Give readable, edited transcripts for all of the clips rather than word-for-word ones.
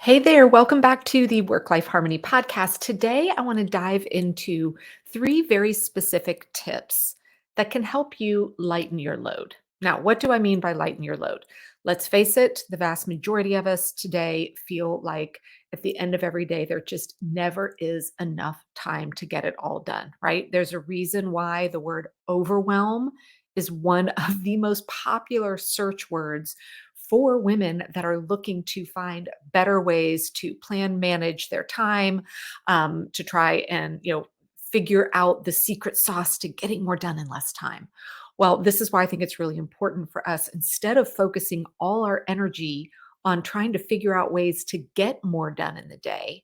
Hey there, welcome back to the Work Life Harmony podcast. Today, I want to dive into three very specific tips that can help you lighten your load. Now, what do I mean by lighten your load? Let's face it, the vast majority of us today feel like at the end of every day, there just never is enough time to get it all done, right? There's a reason why the word overwhelm is one of the most popular search words for women that are looking to find better ways to plan, manage their time, to try and figure out the secret sauce to getting more done in less time. Well, this is why I think it's really important for us instead of focusing all our energy on trying to figure out ways to get more done in the day.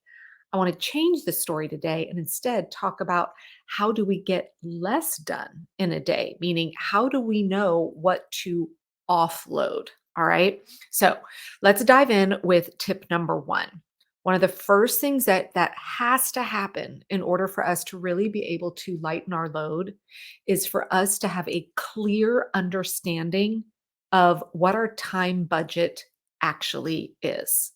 I want to change the story today and instead talk about how do we get less done in a day, meaning how do we know what to offload? All right. So let's dive in with tip number one. One of the first things that has to happen in order for us to really be able to lighten our load is for us to have a clear understanding of what our time budget actually is.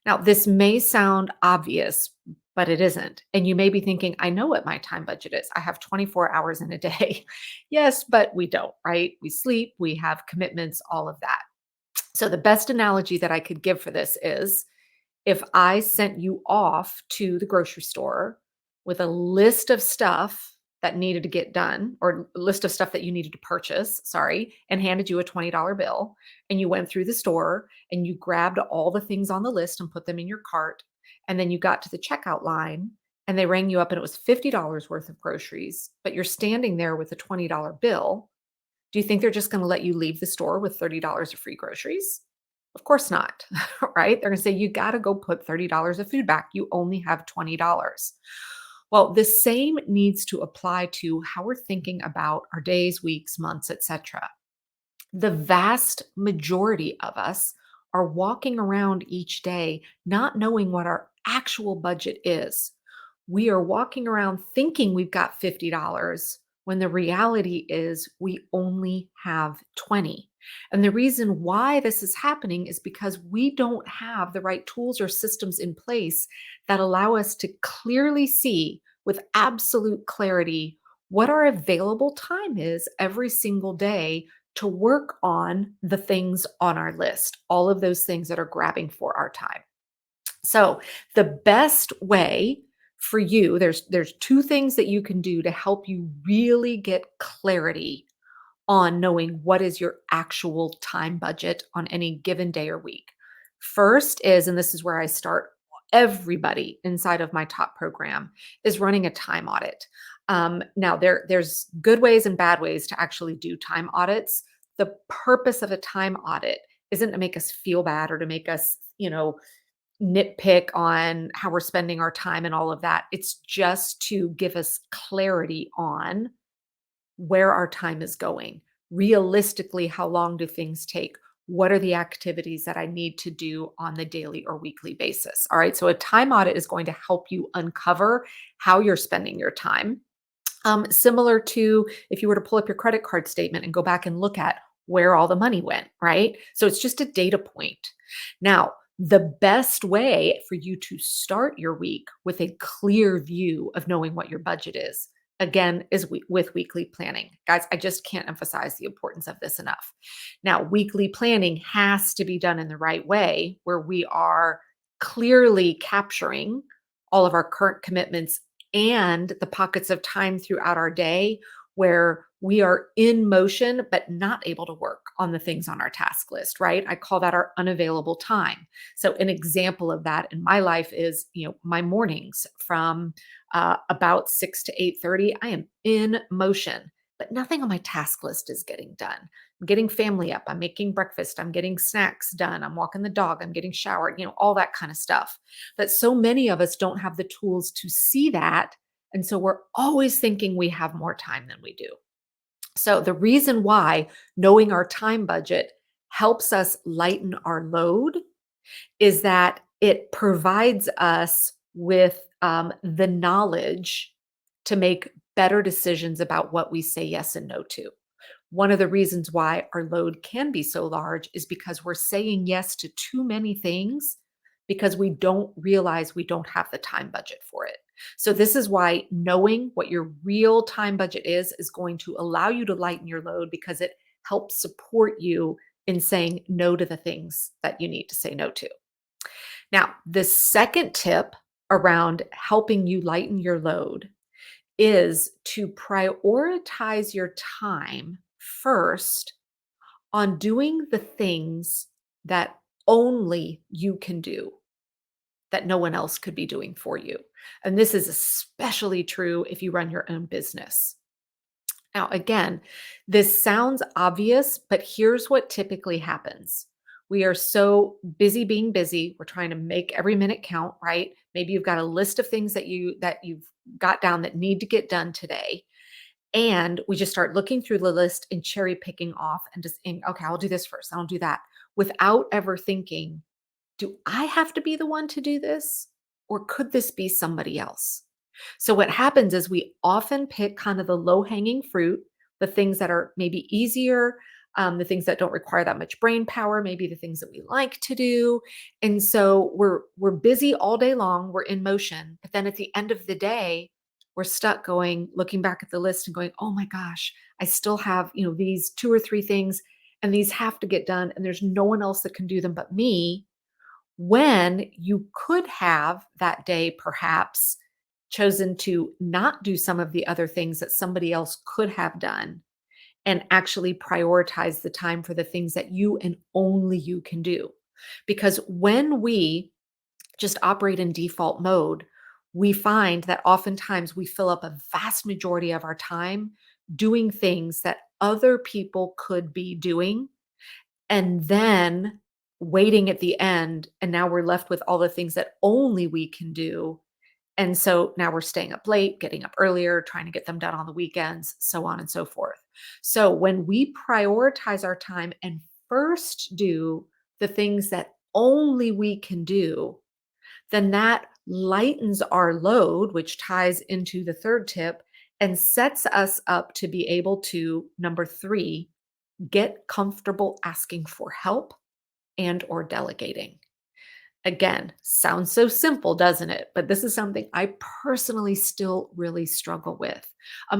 Now, this may sound obvious, but it isn't. And you may be thinking, I know what my time budget is. I have 24 hours in a day. Yes, but we don't, right? We sleep, we have commitments, all of that. So, the best analogy that I could give for this is if I sent you off to the grocery store with a list of stuff that needed to get done, or a list of stuff that you needed to purchase, sorry, and handed you a $20 bill, and you went through the store and you grabbed all the things on the list and put them in your cart, and then you got to the checkout line and they rang you up and it was $50 worth of groceries, but you're standing there with a $20 bill. Do you think they're just going to let you leave the store with $30 of free groceries? Of course not, right? They're going to say, you got to go put $30 of food back. You only have $20. Well, the same needs to apply to how we're thinking about our days, weeks, months, etc. The vast majority of us are walking around each day not knowing what our actual budget is. We are walking around thinking we've got $50 when the reality is we only have 20. And the reason why this is happening is because we don't have the right tools or systems in place that allow us to clearly see with absolute clarity what our available time is every single day to work on the things on our list, all of those things that are grabbing for our time. So, the best way for you, there's two things that you can do to help you really get clarity on knowing what is your actual time budget on any given day or week. First is, and this is where I start everybody inside of my top program, is running a time audit. Now, there's good ways and bad ways to actually do time audits. The purpose of a time audit isn't to make us feel bad or to make us, nitpick on how we're spending our time and all of that. It's just to give us clarity on where our time is going. Realistically, how long do things take? What are the activities that I need to do on the daily or weekly basis? All right. So, a time audit is going to help you uncover how you're spending your time. Similar to if you were to pull up your credit card statement and go back and look at where all the money went, right? So, it's just a data point. Now, the best way for you to start your week with a clear view of knowing what your budget is again is with weekly planning. Guys, I just can't emphasize the importance of this enough. Now, weekly planning has to be done in the right way where we are clearly capturing all of our current commitments and the pockets of time throughout our day where we are in motion but not able to work on the things on our task list, right? I call that our unavailable time. So an example of that in my life is, my mornings from about 6 to 8:30, I am in motion, but nothing on my task list is getting done. I'm getting family up, I'm making breakfast, I'm getting snacks done, I'm walking the dog, I'm getting showered, all that kind of stuff. But so many of us don't have the tools to see that. And so we're always thinking we have more time than we do. So the reason why knowing our time budget helps us lighten our load is that it provides us with the knowledge to make better decisions about what we say yes and no to. One of the reasons why our load can be so large is because we're saying yes to too many things because we don't realize we don't have the time budget for it. So, this is why knowing what your real time budget is going to allow you to lighten your load because it helps support you in saying no to the things that you need to say no to. Now, the second tip around helping you lighten your load is to prioritize your time first on doing the things that only you can do, that no one else could be doing for you. And this is especially true if you run your own business. Now, again, this sounds obvious, but here's what typically happens. We are so busy being busy. We're trying to make every minute count, right? Maybe you've got a list of things that you've got down that need to get done today. And we just start looking through the list and cherry picking off and just okay, I'll do this first. I'll do that without ever thinking, do I have to be the one to do this? Or could this be somebody else? So, what happens is we often pick kind of the low hanging fruit, the things that are maybe easier, the things that don't require that much brain power, maybe the things that we like to do. And so we're busy all day long, we're in motion, but then at the end of the day, we're stuck going, looking back at the list and going, oh my gosh, I still have, these two or three things, and these have to get done, and there's no one else that can do them but me, when you could have that day perhaps chosen to not do some of the other things that somebody else could have done and actually prioritize the time for the things that you and only you can do. Because when we just operate in default mode, we find that oftentimes we fill up a vast majority of our time doing things that other people could be doing, and then waiting at the end. And now we're left with all the things that only we can do. And so now we're staying up late, getting up earlier, trying to get them done on the weekends, so on and so forth. So when we prioritize our time and first do the things that only we can do, then that lightens our load, which ties into the third tip and sets us up to be able to, number three, get comfortable asking for help and or delegating. Again, sounds so simple, doesn't it? But this is something I personally still really struggle with,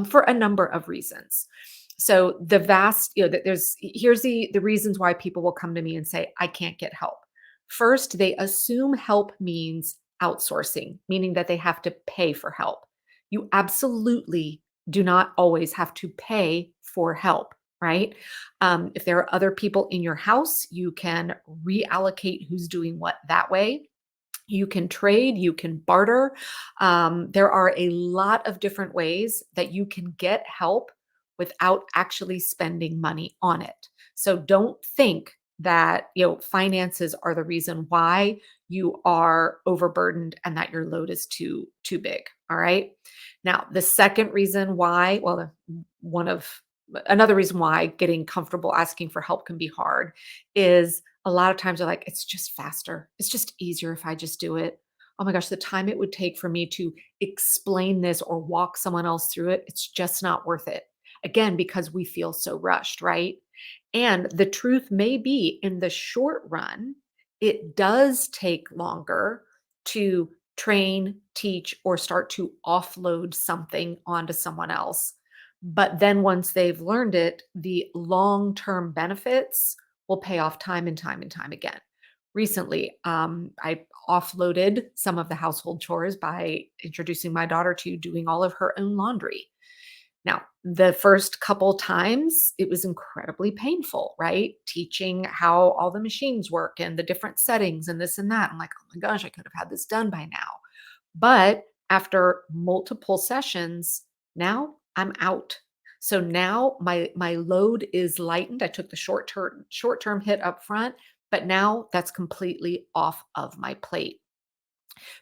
for a number of reasons. So the vast, here's the reasons why people will come to me and say, I can't get help. First, they assume help means outsourcing, meaning that they have to pay for help. You absolutely do not always have to pay for help, right? If there are other people in your house, you can reallocate who's doing what that way. You can trade, you can barter. There are a lot of different ways that you can get help without actually spending money on it. So don't think that finances are the reason why you are overburdened and that your load is too big. All right. Now, the second reason why, well, one of another reason why getting comfortable asking for help can be hard is a lot of times they're like, it's just faster. It's just easier if I just do it. Oh my gosh, the time it would take for me to explain this or walk someone else through it, it's just not worth it. Again, because we feel so rushed, right? And the truth may be in the short run, it does take longer to train, teach, or start to offload something onto someone else. But then once they've learned it, the long term benefits will pay off time and time and time again. Recently, I offloaded some of the household chores by introducing my daughter to doing all of her own laundry. Now, the first couple times, it was incredibly painful, right? Teaching how all the machines work and the different settings and this and that. I'm like, oh my gosh, I could have had this done by now. But after multiple sessions, now I'm out. So now my load is lightened. I took the short term hit up front, but now that's completely off of my plate.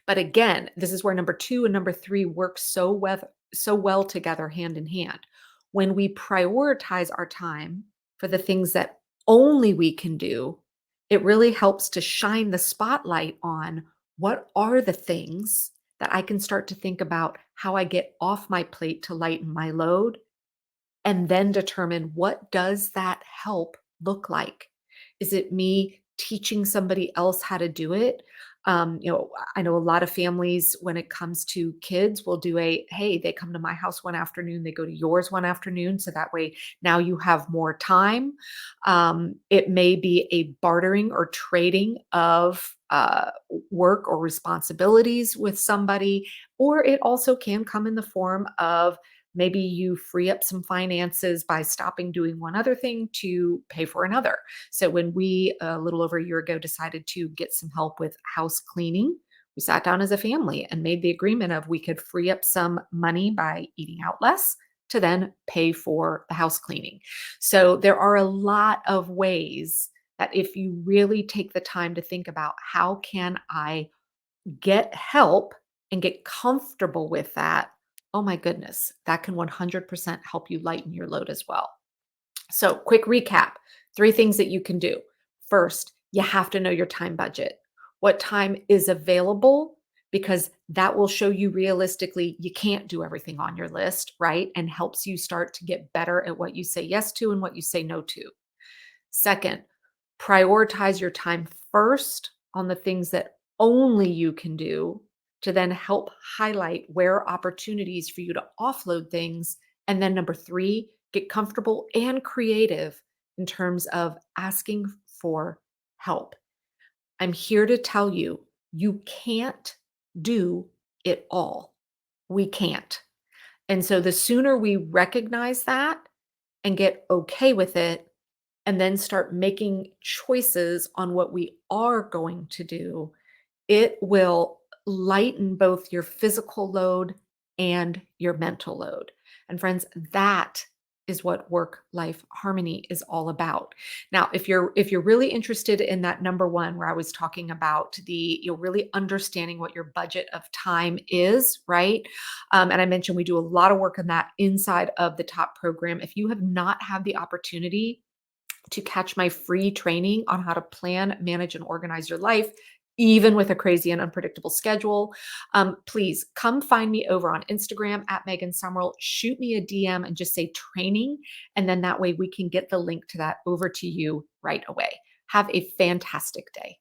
But again, this is where number two and number three work so well together hand in hand. When we prioritize our time for the things that only we can do, it really helps to shine the spotlight on what are the things that I can start to think about how I get off my plate to lighten my load, and then determine what does that help look like. Is it me teaching somebody else how to do it? I know a lot of families, when it comes to kids, will do hey, they come to my house one afternoon, they go to yours one afternoon. So that way now you have more time. It may be a bartering or trading of work or responsibilities with somebody, or it also can come in the form of maybe you free up some finances by stopping doing one other thing to pay for another. So when we, a little over a year ago, decided to get some help with house cleaning, we sat down as a family and made the agreement of we could free up some money by eating out less to then pay for the house cleaning. So there are a lot of ways that if you really take the time to think about how can I get help and get comfortable with that, oh my goodness, that can 100% help you lighten your load as well. So, quick recap, three things that you can do. First, you have to know your time budget. What time is available? Because that will show you realistically you can't do everything on your list, right? And helps you start to get better at what you say yes to and what you say no to. Second, prioritize your time first on the things that only you can do to then help highlight where opportunities for you to offload things. And then number three, get comfortable and creative in terms of asking for help. I'm here to tell you, you can't do it all. We can't. And so the sooner we recognize that and get okay with it, and then start making choices on what we are going to do, it will lighten both your physical load and your mental load. And friends, that is what work life harmony is all about. Now, if you're really interested in that number one where I was talking about you're really understanding what your budget of time is, right? And I mentioned we do a lot of work on that inside of the top program. If you have not had the opportunity to catch my free training on how to plan, manage, and organize your life, even with a crazy and unpredictable schedule, please come find me over on Instagram at Megan Sumrell. Shoot me a DM and just say training. And then that way we can get the link to that over to you right away. Have a fantastic day.